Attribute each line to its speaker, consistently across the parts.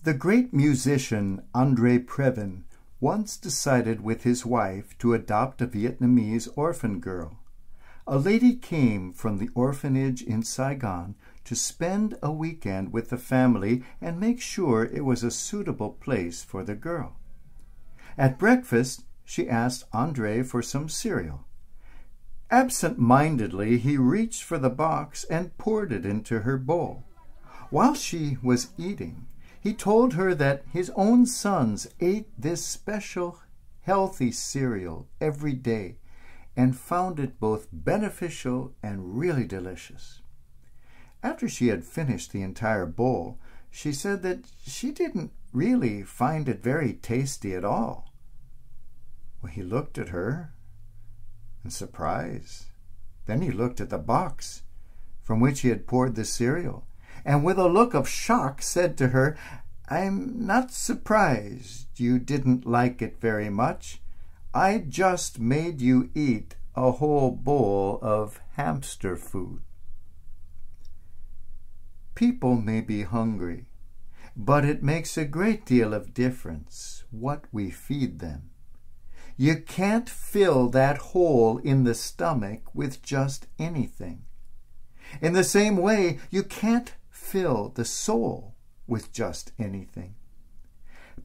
Speaker 1: The great musician Andre Previn once decided with his wife to adopt a Vietnamese orphan girl. A lady came from the orphanage in Saigon to spend a weekend with the family and make sure it was a suitable place for the girl. At breakfast, she asked Andre for some cereal. Absent-mindedly, he reached for the box and poured it into her bowl. While she was eating, he told her that his own sons ate this special, healthy cereal every day and found it both beneficial and really delicious. After she had finished the entire bowl, she said that she didn't really find it very tasty at all. Well, he looked at her in surprise. Then he looked at the box from which he had poured the cereal, and with a look of shock said to her, "I'm not surprised you didn't like it very much. I just made you eat a whole bowl of hamster food." People may be hungry, but it makes a great deal of difference what we feed them. You can't fill that hole in the stomach with just anything. In the same way, you can't fill the soul with just anything.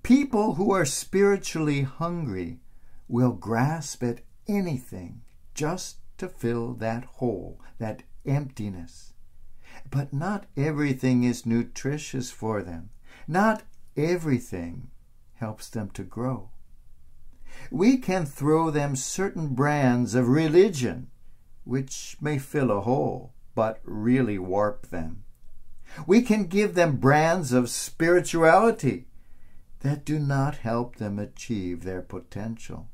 Speaker 1: People who are spiritually hungry will grasp at anything just to fill that hole, that emptiness. But not everything is nutritious for them. Not everything helps them to grow. We can throw them certain brands of religion, which may fill a hole, but really warp them. We can give them brands of spirituality that do not help them achieve their potential.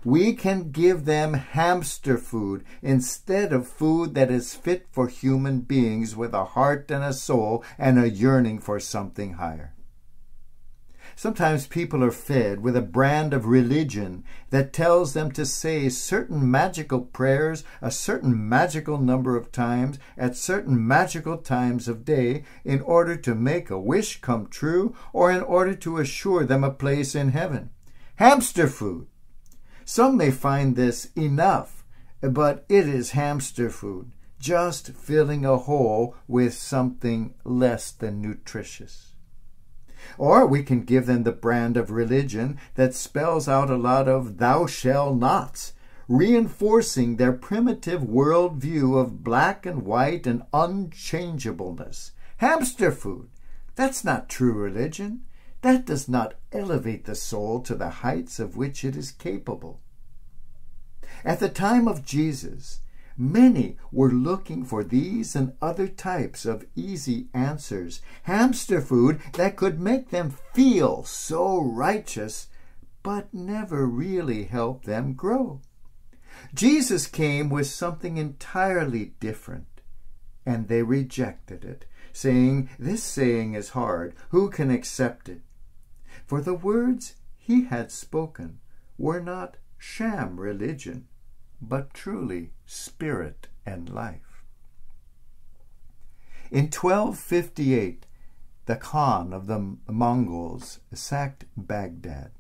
Speaker 1: We can give them hamster food instead of food that is fit for human beings with a heart and a soul and a yearning for something higher. Sometimes people are fed with a brand of religion that tells them to say certain magical prayers a certain magical number of times at certain magical times of day in order to make a wish come true or in order to assure them a place in heaven. Hamster food. Some may find this enough, but it is hamster food, just filling a hole with something less than nutritious. Or we can give them the brand of religion that spells out a lot of thou shall nots, reinforcing their primitive worldview of black and white and unchangeableness. Hamster food. That's not true religion. That does not elevate the soul to the heights of which it is capable. At the time of Jesus, many were looking for these and other types of easy answers, hamster food that could make them feel so righteous, but never really help them grow. Jesus came with something entirely different, and they rejected it, saying, "This saying is hard. Who can accept it?" For the words he had spoken were not sham religion, but truly spirit and life. In 1258, the Khan of the Mongols sacked Baghdad,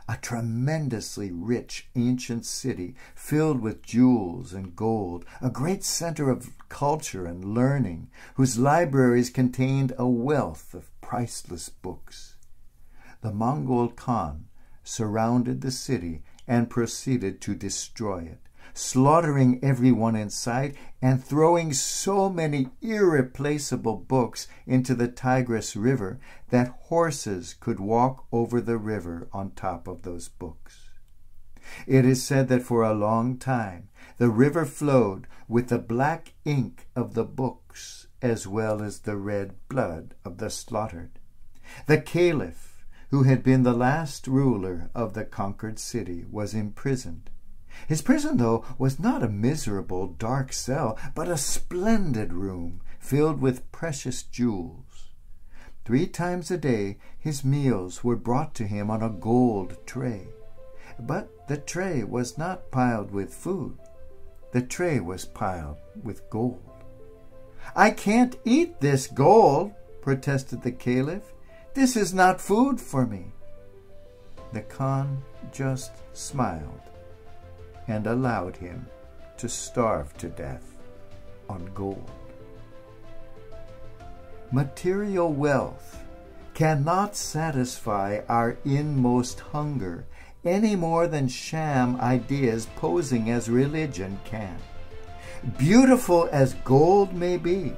Speaker 1: a tremendously rich ancient city filled with jewels and gold, a great center of culture and learning, whose libraries contained a wealth of priceless books. The Mongol Khan surrounded the city and proceeded to destroy it, slaughtering everyone in sight and throwing so many irreplaceable books into the Tigris River that horses could walk over the river on top of those books. It is said that for a long time the river flowed with the black ink of the books as well as the red blood of the slaughtered. The Caliph, who had been the last ruler of the conquered city, was imprisoned. His prison, though, was not a miserable, dark cell, but a splendid room filled with precious jewels. 3 times a day his meals were brought to him on a gold tray. But the tray was not piled with food. The tray was piled with gold. "I can't eat this gold," protested the Caliph. This is not food for me." The Khan just smiled and allowed him to starve to death on gold. Material wealth cannot satisfy our inmost hunger any more than sham ideas posing as religion can. Beautiful as gold may be,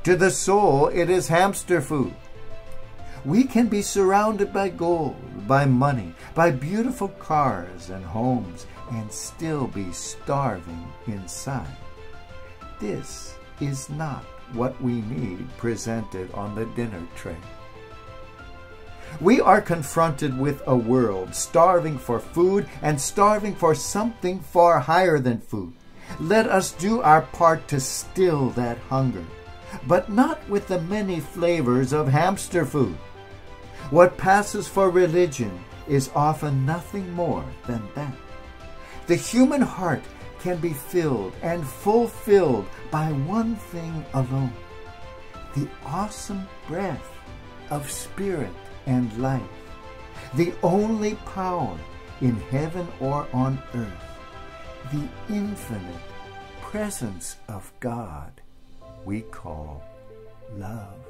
Speaker 1: to the soul it is hamster food. We can be surrounded by gold, by money, by beautiful cars and homes, and still be starving inside. This is not what we need presented on the dinner tray. We are confronted with a world starving for food and starving for something far higher than food. Let us do our part to still that hunger, but not with the many flavors of hamster food. What passes for religion is often nothing more than that. The human heart can be filled and fulfilled by one thing alone: the awesome breath of spirit and life, the only power in heaven or on earth, the infinite presence of God we call love.